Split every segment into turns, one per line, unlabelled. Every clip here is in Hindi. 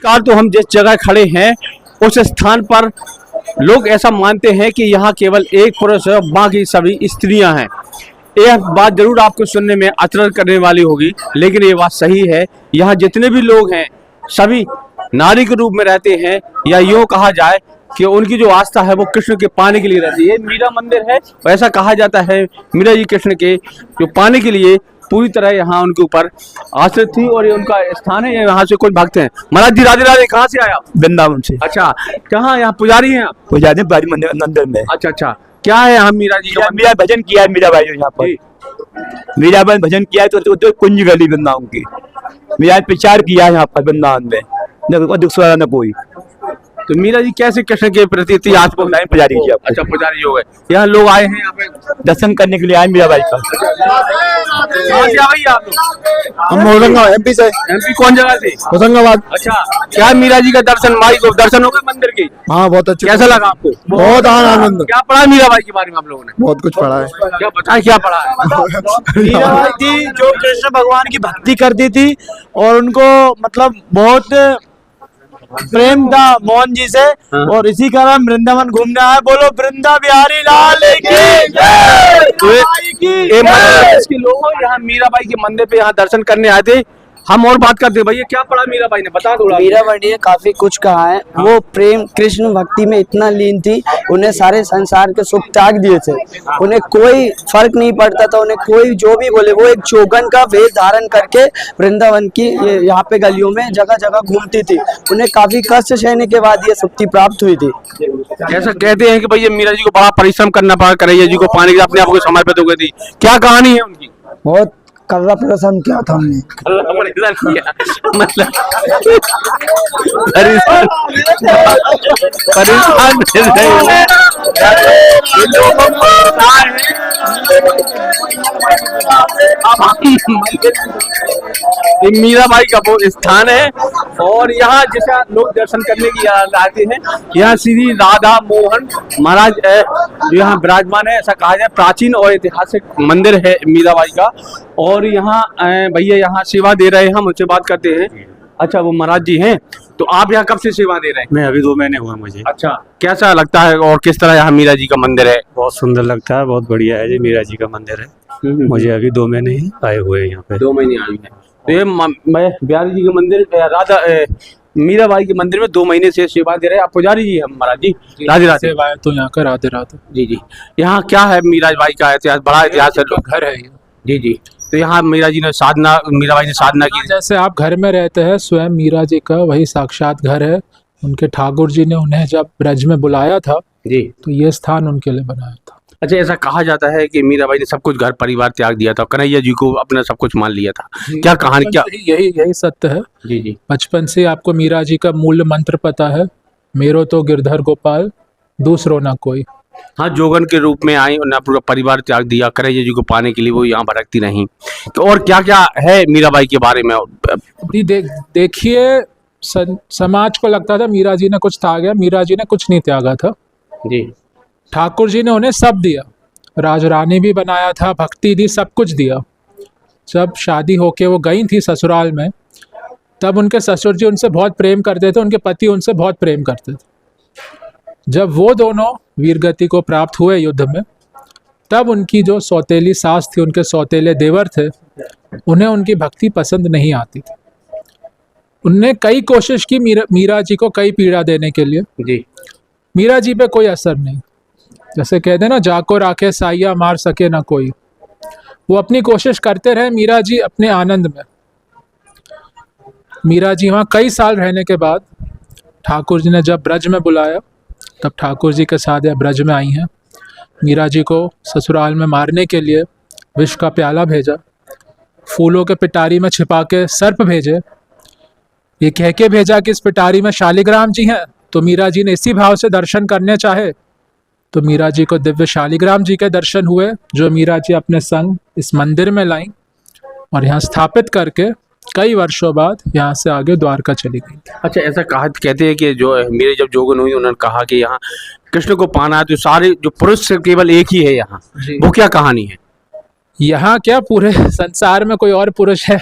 कार तो हम जिस जगह खड़े हैं उस स्थान पर लोग ऐसा मानते हैं कि यहाँ केवल एक पुरुष है, बाकी सभी स्त्रियां हैं। यह बात जरूर आपको सुनने में अचरज करने वाली होगी, लेकिन ये बात सही है। यहाँ जितने भी लोग हैं सभी नारी के रूप में रहते हैं, या यूँ कहा जाए कि उनकी जो आस्था है वो कृष्ण के पाने के लिए रहती है। ये मीरा मंदिर है, ऐसा कहा जाता है मीरा जी कृष्ण के जो पाने के लिए पूरी तरह यहाँ उनके ऊपर आश्रित थी और ये उनका स्थान है। यहाँ से कुछ भक्त हैं। महाराज जी राधे राधे, कहाँ से आए आप?
वृंदावन से।
अच्छा, कहाँ यहाँ पुजारी हैं आप?
पुजारी बारी मंदिर में।
अच्छा अच्छा, क्या है यहाँ मीरा जी का?
मीरा भजन किया है मीरा भाई यहाँ पर। मीरा भाई भजन किया है तो कुंज गली वृंदावन की मीरा प्रचार किया है यहाँ पर वृंदावन में, न दुख सुहा न कोई।
तो मीरा जी कैसे कृष्ण के प्रति इतनी आत्मा?
पुजारी जी।
अच्छा, पुजारी हो गए। यहाँ लोग आए हैं यहाँ पे
दर्शन करने के लिए आए मीरा भाई का।
कहाँ से आ गई आप लोग?
हम होशंगाबाद एमपी से।
एमपी कौन जगह से?
होशंगाबाद।
अच्छा, क्या मीरा जी का दर्शन, माई को दर्शन हो गए मंदिर के?
हाँ, बहुत अच्छे।
कैसा लगा आपको?
बहुत आनंद।
क्या पढ़ा मीरा बाई के बारे में आप लोगों ने?
बहुत कुछ पढ़ा है।
क्या बताया, क्या पढ़ा है?
मीरा बाई थी जो कृष्ण भगवान की भक्ति करती थी और उनको मतलब बहुत प्रेम था मोहन जी से, और इसी कारण वृंदावन घूमने आया। बोलो वृंदा बिहारी लाल की जय।
इसके लोग यहाँ मीराबाई के मंदिर पे यहाँ दर्शन करने आए थे। हम और बात करते हैं। भैया क्या पढ़ा मीराबाई ने, बता थोड़ा।
मीराबाई ने काफी कुछ कहा है। वो प्रेम कृष्ण भक्ति में इतना लीन थी, उन्हें सारे संसार के सुख त्याग दिए थे। उन्हें कोई फर्क नहीं पड़ता था, उन्हें कोई जो भी बोले। वो एक चौगन का वेश धारण करके वृंदावन की यहाँ पे गलियों में जगह जगह घूमती थी। उन्हें काफी कष्ट सहने के बाद ये शक्ति प्राप्त हुई थी।
ऐसा कहते हैं कि भैया मीरा जी को बड़ा परिश्रम करना पड़ा कन्हैया जी को पाने के लिए, अपने आप को समर्पित हो गई थी। क्या कहानी है उनकी?
बहुत कर्रा प्रसन्न किया था हमने।
मतलब मीराबाई का वो स्थान है और यहाँ जैसा लोग दर्शन करने की आते हैं। यहाँ श्री राधा मोहन महाराज जो यहाँ विराजमान है, ऐसा कहा जाए प्राचीन और ऐतिहासिक मंदिर है मीराबाई का। और यहाँ भैया यहाँ सेवा दे रहे हैं, हम उनसे बात करते हैं। अच्छा, वो महाराज जी हैं। तो आप यहाँ कब से सेवा दे रहे हैं?
मैं अभी 2 महीने हुआ मुझे।
अच्छा, कैसा लगता है और किस तरह यहाँ मीरा जी का मंदिर है?
बहुत सुंदर लगता है, बहुत बढ़िया है जी। मीरा जी का मंदिर है। मुझे अभी 2 महीने ही आए हुए हैं यहाँ पे।
2 महीने आए हैं। तो ये मैं बिहारी जी के मंदिर राधा मीराबाई के मंदिर में 2 महीने से सेवा दे रहे हैं। आप पुजारी जी हैं महाराज जी? राधे राधे।
सेवा तो यहाँ का राधे राधे।
जी जी। यहाँ क्या है मीराबाई का इतिहास? बड़ा इतिहास है।
घर है ये।
जी जी। तो यहाँ मीरा जी ने साधना, मीराबाई ने साधना की।
जैसे आप घर में रहते हैं, स्वयं मीरा जी का वही साक्षात घर है। उनके ठाकुर जी ने उन्हें जब ब्रज में बुलाया था
जी,
तो ये स्थान उनके लिए बनाया था।
अच्छा, ऐसा कहा जाता है कि मीराबाई ने सब कुछ घर परिवार त्याग दिया था, कन्हैया जी को अपना सब कुछ मान लिया था। क्या कहानी, क्या?
यही सत्य है।
जी जी।
बचपन से आपको मीरा जी का मूल मंत्र पता है, मेरो तो गिरधर गोपाल दूसरो ना कोई।
हाँ, जोगन के रूप में आई, उन्होंने पूरा परिवार त्याग दिया कन्हैया जी को पाने के लिए। वो यहाँ भटकती नहीं। तो और क्या क्या है मीराबाई के बारे में?
अभी देखिए, समाज को लगता था मीरा जी ने कुछ त्यागा। मीरा जी ने कुछ नहीं त्यागा था
जी।
ठाकुर जी ने उन्हें सब दिया, राजरानी भी बनाया था, भक्ति दी, सब कुछ दिया। जब शादी होके वो गई थी ससुराल में, तब उनके ससुर जी उनसे बहुत प्रेम करते थे, उनके पति उनसे बहुत प्रेम करते थे। जब वो दोनों वीरगति को प्राप्त हुए युद्ध में, तब उनकी जो सौतेली सास थी, उनके सौतेले देवर थे, उन्हें उनकी भक्ति पसंद नहीं आती थी। उनने कई कोशिश की मीरा जी को कई पीड़ा देने के लिए
जी।
मीरा जी पे कोई असर नहीं। जैसे कहते हैं ना, जाको राखे साइया मार सके ना कोई। वो अपनी कोशिश करते रहे, मीरा जी अपने आनंद में। मीरा जी वहाँ कई साल रहने के बाद ठाकुर जी ने जब ब्रज में बुलाया, तब ठाकुर जी के साथ यह ब्रज में आई हैं। मीरा जी को ससुराल में मारने के लिए विष का प्याला भेजा, फूलों के पिटारी में छिपा के सर्प भेजे, ये कह के भेजा कि इस पिटारी में शालिग्राम जी हैं। तो मीरा जी ने इसी भाव से दर्शन करने चाहे तो मीरा जी को दिव्य शालिग्राम जी के दर्शन हुए, जो मीरा जी अपने संग इस मंदिर में लाईं और यहाँ स्थापित करके कई वर्षों बाद यहाँ से आगे द्वारका चली गई।
अच्छा, ऐसा कहते हैं कि जो मेरे जब जोगन हुई, उन्होंने कहा कि यहाँ कृष्ण को पाना है तो सारे जो पुरुष से केवल एक ही है यहाँ। वो क्या कहानी है?
यहाँ क्या पूरे संसार में कोई और पुरुष है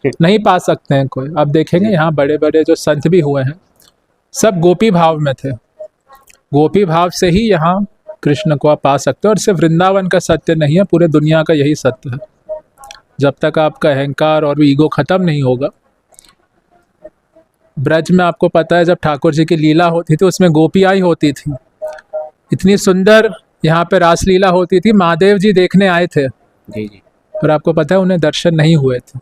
नहीं पा सकते हैं कोई। अब देखेंगे यहाँ बड़े बड़े जो संत भी हुए हैं सब गोपी भाव में थे, गोपी भाव से ही यहाँ कृष्ण को आप पा सकते हो। और सिर्फ वृंदावन का सत्य नहीं है, पूरे दुनिया का यही सत्य है। जब तक आपका अहंकार और ईगो खत्म नहीं होगा। ब्रज में आपको पता है जब ठाकुर जी की लीला होती थी उसमें गोपियाँ ही होती थी, इतनी सुंदर यहाँ पे रासलीला होती थी। महादेव जी देखने आए थे
जी जी।
पर आपको पता है उन्हें दर्शन नहीं हुए थे।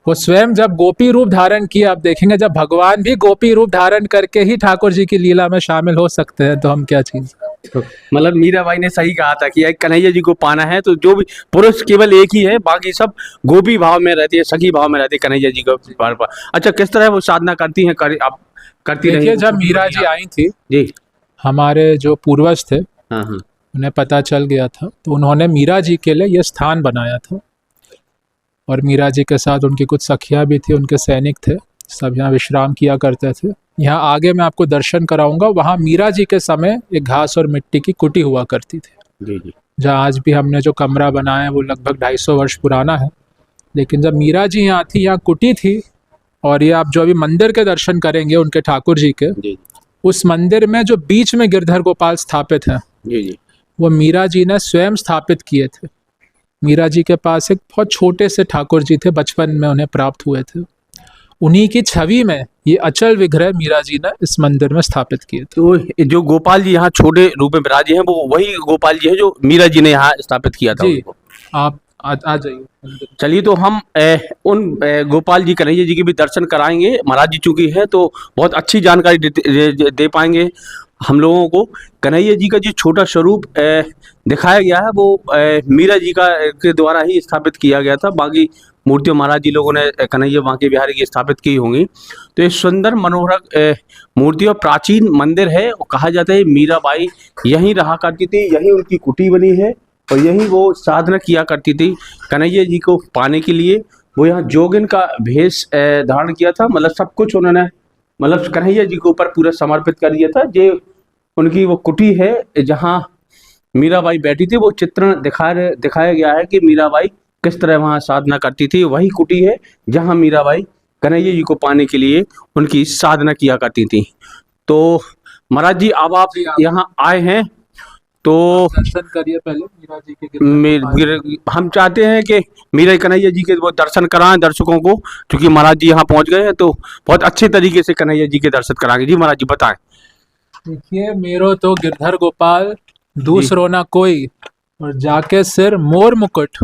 वो स्वयं जब गोपी रूप धारण किया, आप देखेंगे जब भगवान भी गोपी रूप धारण करके ही ठाकुर जी की लीला में शामिल हो सकते हैं, तो हम क्या चीज।
मतलब मीराबाई ने सही कहा था कि कन्हैया जी को पाना है तो जो भी पुरुष केवल एक ही है, बाकी सब गोपी भाव में रहती है, सखी भाव में रहती है कन्हैया जी को बार बार। अच्छा, किस तरह वो साधना करती हैं? आप करती रही?
देखिए जब मीरा जी आई थी,
जी,
हमारे जो पूर्वज थे
हाँ हाँ,
उन्हें पता चल गया था तो उन्होंने मीरा जी के लिए यह स्थान बनाया था। और मीरा जी के साथ उनकी कुछ सखियाँ भी थी, उनके सैनिक थे, सब यहाँ विश्राम किया करते थे। यहाँ आगे मैं आपको दर्शन कराऊंगा, वहाँ मीरा जी के समय एक घास और मिट्टी की कुटी हुआ करती थी।
जी जी।
जहाँ आज भी हमने जो कमरा बनाया है वो लगभग 250 वर्ष पुराना है। लेकिन जब मीरा जी यहाँ थी, यहाँ कुटी थी। और ये आप जो अभी मंदिर के दर्शन करेंगे उनके ठाकुर जी के,
जी
उस मंदिर में जो बीच में गिरधर गोपाल स्थापित हैं,
जी जी,
वो मीरा जी ने स्वयं स्थापित किए थे। मीरा जी के पास एक बहुत छोटे से ठाकुर जी थे, बचपन में उन्हें प्राप्त हुए थे। उन्हीं की छवि में ये अचल विग्रह मीरा जी ने इस मंदिर में स्थापित किए थे।
तो जो गोपाल जी यहाँ छोटे रूप में विराजे हैं वो वही गोपाल जी है जो मीरा जी ने यहाँ स्थापित किया था।
जी,
उनको
आप आ जाइए।
चलिए, तो हम उन गोपाल जी कन्हैया जी के भी दर्शन कराएंगे। महाराज जी चूंकि है तो बहुत अच्छी जानकारी दे पाएंगे हम लोगों को। कन्हैया जी का जो छोटा स्वरूप दिखाया गया है वो मीरा जी के द्वारा ही स्थापित किया गया था। बाकी मूर्तियों महाराज जी लोगों ने कन्हैया बांके बिहारी की स्थापित की होंगी। तो ये सुंदर मनोहर मूर्ति और प्राचीन मंदिर है। कहा जाता है मीराबाई यहीं रहा करती थी, यहीं उनकी कुटी बनी है और यहीं वो साधना किया करती थी कन्हैया जी को पाने के लिए। वो यहाँ जोगिन का भेष धारण किया था, मतलब सब कुछ उन्होंने मतलब कन्हैया जी के ऊपर पूरा समर्पित कर दिया था। ये उनकी वो कुटी है जहाँ मीराबाई बैठी थी। वो चित्रण दिखाया गया है कि मीराबाई किस तरह वहाँ साधना करती थी। वही कुटी है जहाँ मीराबाई कन्हैया जी को पाने के लिए उनकी साधना किया करती थी। तो महाराज जी अब आप यहाँ आए हैं तो
दर्शन करिए पहले मीरा जी के।
हम चाहते हैं कि मीरा कन्हैया जी के वो दर्शन कराएं दर्शकों को, क्योंकि महाराज जी यहाँ पहुँच गए हैं तो बहुत अच्छे तरीके से कन्हैया जी के दर्शन कराएंगे। जी महाराज जी बताएं।
देखिए, मेरो तो गिरधर गोपाल दूसरो ना कोई, और जाके सिर मोर मुकुट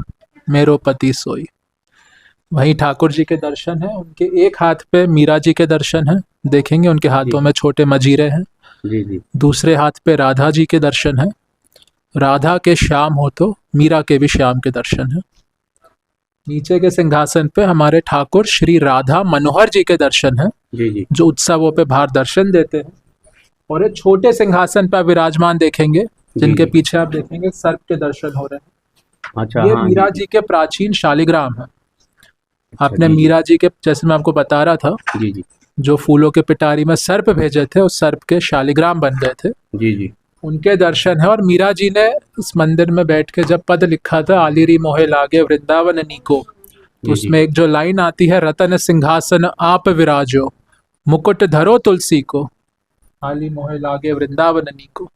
मेरो पति सोई। वहीं ठाकुर जी के दर्शन है, उनके एक हाथ पे मीरा जी के दर्शन है, देखेंगे उनके हाथों में छोटे मजीरे हैं।
जी जी।
दूसरे हाथ पे राधा जी के दर्शन है। राधा के श्याम हो तो मीरा के भी श्याम के दर्शन है। नीचे के सिंहासन पे हमारे ठाकुर श्री राधा मनोहर जी के दर्शन है,
जी जी,
जो उत्सवों पे बाहर दर्शन देते हैं। और एक छोटे सिंहासन पर विराजमान देखेंगे, जिनके पीछे आप देखेंगे सर्प के दर्शन हो रहे हैं।
अच्छा,
ये
हाँ,
मीरा जी के प्राचीन शालिग्राम है। आपने मीरा जी के, जैसे मैं आपको बता रहा था,
जी जी,
जो फूलों के पिटारी में सर्प भेजे थे, उस सर्प के शालिग्राम बन गए थे।
जी जी,
उनके दर्शन है। और मीरा जी ने इस मंदिर में बैठ के जब पद लिखा था, आलिरी मोहे लागे वृंदावन नीको, तो उसमें एक जो लाइन आती है, रतन सिंहासन आप विराजो मुकुट धरो तुलसी को, आली मोहे लागे वृंदावन नीको।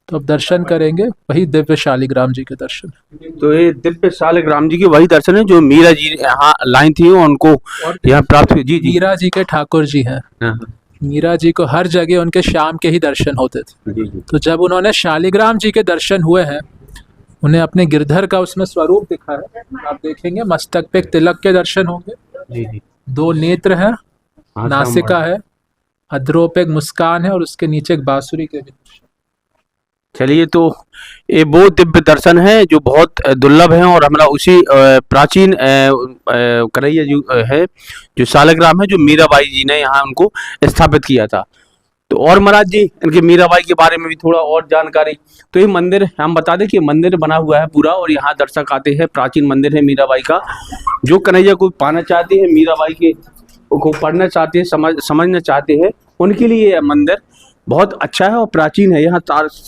तो अब दर्शन करेंगे वही दिव्य शालिग्राम जी के दर्शन।
तो ये दिव्य शालिग्राम जी के वही दर्शन है जो मीरा जी यहाँ लाइन थी उनको यहाँ प्राप्त हुई। जी जी,
मीरा जी के ठाकुर जी हैं।
हाँ,
मीरा जी को हर जगह उनके शाम के ही दर्शन होते थे।
जी जी,
तो जब उन्होंने शालिग्राम जी के दर्शन हुए हैं, उन्हें अपने गिरधर का उसमें स्वरूप दिखा है। आप देखेंगे मस्तक पे एक तिलक के दर्शन होंगे,
जी जी,
2 नेत्र हैं,
हाँ,
नासिका है, अधरों पे एक मुस्कान है और उसके नीचे एक बांसुरी के भी।
चलिए, तो ये वो दिव्य दर्शन है जो बहुत दुर्लभ है और हमारा उसी प्राचीन कन्हैया जी है जो शालिग्राम है जो मीराबाई जी ने यहाँ उनको स्थापित किया था। तो और महाराज जी इनके मीराबाई के बारे में भी थोड़ा और जानकारी। तो ये मंदिर हम बता दें कि मंदिर बना हुआ है पूरा और यहाँ दर्शक आते हैं। प्राचीन मंदिर है मीराबाई का। जो कन्हैया को पाना चाहते हैं, मीराबाई के को पढ़ना चाहते हैं, समझना चाहते हैं, उनके लिए यह मंदिर बहुत अच्छा है और प्राचीन है। यहाँ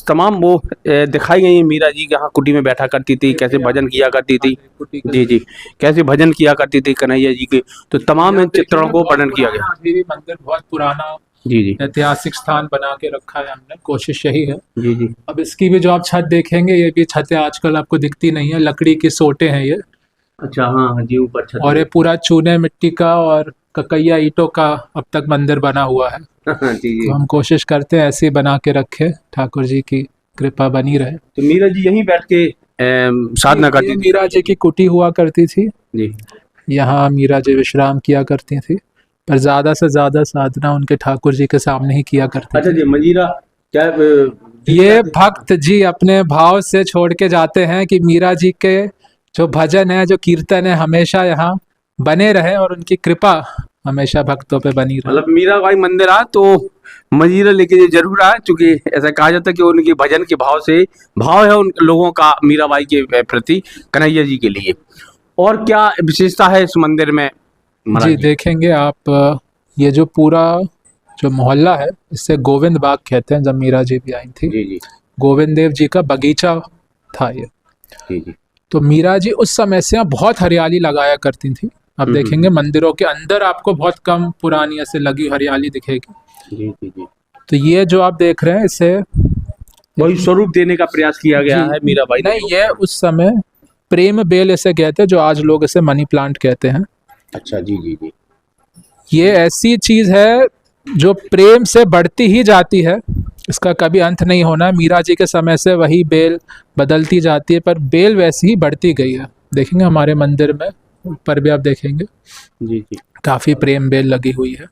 तमाम वो दिखाई गई है मीरा जी यहाँ कुटी में बैठा करती थी, कैसे भजन किया करती थी। जी जी, कैसे भजन किया करती थी कन्हैया जी के, तो तमाम इन चित्रों को वर्णन किया गया।
अभी भी मंदिर बहुत पुराना
जी जी
ऐतिहासिक स्थान बना के रखा है हमने, कोशिश यही है।
जी जी।
अब इसकी भी जो आप छत देखेंगे, ये भी छतें आजकल आपको दिखती नहीं है, लकड़ी की सोटे हैं ये,
अच्छा हाँ हाँ जी, ऊपर छत
और ये पूरा चूने मिट्टी का और ककैया ईंटों का अब तक मंदिर बना हुआ है।
जी जी।
तो हम कोशिश करते हैं ऐसे ही बना के रखे, ठाकुर जी की कृपा बनी रहे।
तो मीरा जी यहीं बैठ के साधना करती
ये
थी।
मीरा जी की कुटी हुआ करती थी,
जी
यहाँ मीरा जी विश्राम किया करती थी, पर ज्यादा से ज्यादा साधना उनके ठाकुर जी के सामने ही किया करती
अच्छा
थी।
जी, मंजीरा क्या
ये भक्त जी अपने भाव से छोड़ के जाते हैं कि मीरा जी के जो भजन है, जो कीर्तन है, हमेशा यहाँ बने रहे और उनकी कृपा हमेशा भक्तों पे बनी रहे।
मतलब मीरा बाई मंदिर आ तो मंजीरा लेके जरूर आए, क्योंकि ऐसा कहा जाता है कि उनके भजन के भाव से भाव है उन लोगों का मीरा बाई के प्रति, कन्हैया जी के लिए। और क्या विशेषता है इस मंदिर में महाराज
जी देखेंगे आप, ये जो पूरा जो मोहल्ला है, इससे गोविंद बाग कहते हैं। जब मीरा जी भी आई थी,
जी जी
गोविंद देव जी का बगीचा था ये।
जी जी
तो मीरा जी उस समय से यहाँ बहुत हरियाली लगाया करती थी। अब देखेंगे मंदिरों के अंदर आपको बहुत कम पुरानी ऐसे लगी हरियाली दिखेगी।
जी जी जी।
तो ये जो आप देख रहे हैं, इसे
वही स्वरूप देने का प्रयास किया गया
जी,
है मीरा बाई ने।
नहीं, ये उस समय प्रेम बेल इसे कहते हैं, जो आज लोग इसे मनी प्लांट कहते हैं।
अच्छा जी जी जी।
ये ऐसी चीज है जो प्रेम से बढ़ती ही जाती है, इसका कभी अंत नहीं होना। मीरा जी के समय से वही बेल बदलती जाती है, पर बेल वैसी ही बढ़ती गई है। देखेंगे हमारे मंदिर में ऊपर भी आप देखेंगे
जी जी,
काफी प्रेम बेल लगी हुई है।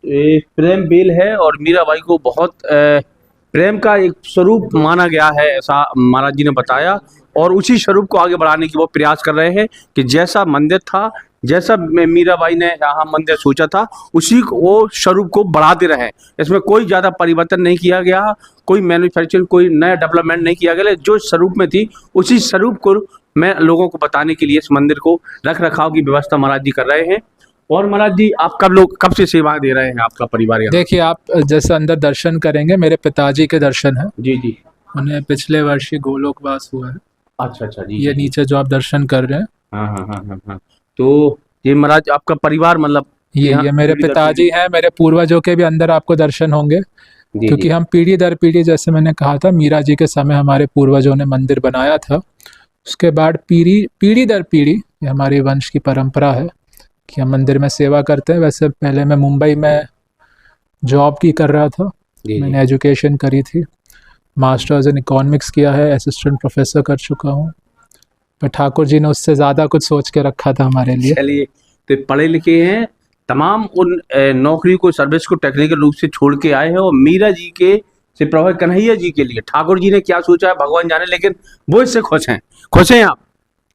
ये प्रेम बेल है और मीराबाई को बहुत प्रेम का एक स्वरूप माना गया है, ऐसा महाराज जी ने बताया। और उसी स्वरूप को आगे बढ़ाने की वो प्रयास कर रहे हैं कि जैसा मंदिर था, जैसा मीराबाई ने यहाँ मंदिर सोचा था, उसी को वो स्वरूप को बढ़ाते रहे। इसमें कोई ज़्यादा परिवर्तन नहीं किया गया, कोई मैन्युफैक्चरिंग, कोई नया डेवलपमेंट नहीं किया गया। जो स्वरूप में थी उसी स्वरूप को मैं लोगों को बताने के लिए इस मंदिर को रख रखाव की व्यवस्था महाराज जी कर रहे हैं। और महाराज जी, आप कब से सेवा दे रहे हैं, आपका परिवार यहाँ?
देखिए, आप जैसे अंदर दर्शन करेंगे, मेरे पिताजी के दर्शन है।
जी जी।
उन्हें पिछले वर्ष ही गोलोकवास हुआ है।
अच्छा अच्छा जी।
ये नीचे जो आप दर्शन कर रहे हैं,
हाँ हाँ हाँ हाँ हाँ। तो ये महाराज आपका परिवार, मतलब
ये मेरे पिताजी हैं। मेरे पूर्वजों के भी अंदर आपको दर्शन होंगे, क्योंकि हम पीढ़ी दर पीढ़ी, जैसे मैंने कहा था, मीरा जी के समय हमारे पूर्वजों ने मंदिर बनाया था। उसके बाद पीढ़ी दर पीढ़ी, ये हमारी वंश की परंपरा है कि हम मंदिर में सेवा करते हैं। वैसे पहले मैं मुंबई में जॉब की कर रहा था, मैंने एजुकेशन करी थी, मास्टर्स इन इकोनॉमिक्स किया है, असिस्टेंट प्रोफेसर कर चुका हूँ। पर ठाकुर जी ने उससे ज़्यादा कुछ सोच के रखा था हमारे लिए।
चलिए, तो पढ़े लिखे हैं, तमाम उन नौकरी को, सर्विस को टेक्निकल रूप से छोड़ के आए हैं और मीरा जी के से प्रभावित कन्हैया जी के लिए ठाकुर जी ने क्या सोचा है भगवान जाने, लेकिन वो इससे खुश हैं आप।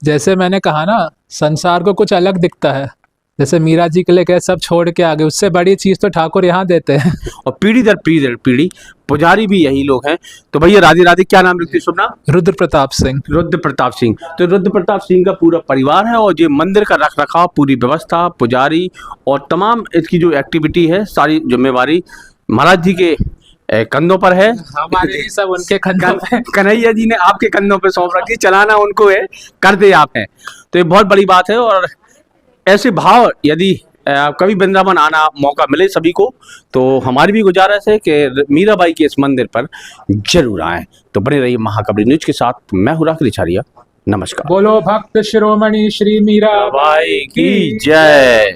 जैसे मैंने कहा ना, संसार को कुछ अलग दिखता है, जैसे मीरा जी के लिए कहे सब छोड़ के आगे, उससे बड़ी चीज तो ठाकुर यहाँ देते हैं।
और पीढ़ी दर पीढ़ी पुजारी भी यही लोग हैं। तो भैया राधे राधे, क्या नाम रखते, शुभ नाम?
रुद्र प्रताप सिंह।
रुद्र प्रताप सिंह। तो रुद्र प्रताप सिंह का पूरा परिवार है और ये मंदिर का रख रखाव, पूरी व्यवस्था, पुजारी और तमाम इसकी जो एक्टिविटी है, सारी जिम्मेवारी महाराज जी के कंधों पर है।
हमारे ही सब उनके कंधों पे।
कन्हैया जी ने आपके कंधों पे सौंप रखी, चलाना उनको है, करते आप हैं। तो ये बहुत बड़ी बात है। और ऐसे भाव यदि कभी वृंदावन आना मौका मिले सभी को, तो हमारी भी गुजारिश है कि मीराबाई के इस मंदिर पर जरूर आएं। तो बने रहिए महाकवि न्यूज के साथ। मैं हूँ राखी रिछारिया, नमस्कार।
बोलो भक्त शिरोमणि श्री मीरा
बाई की जय।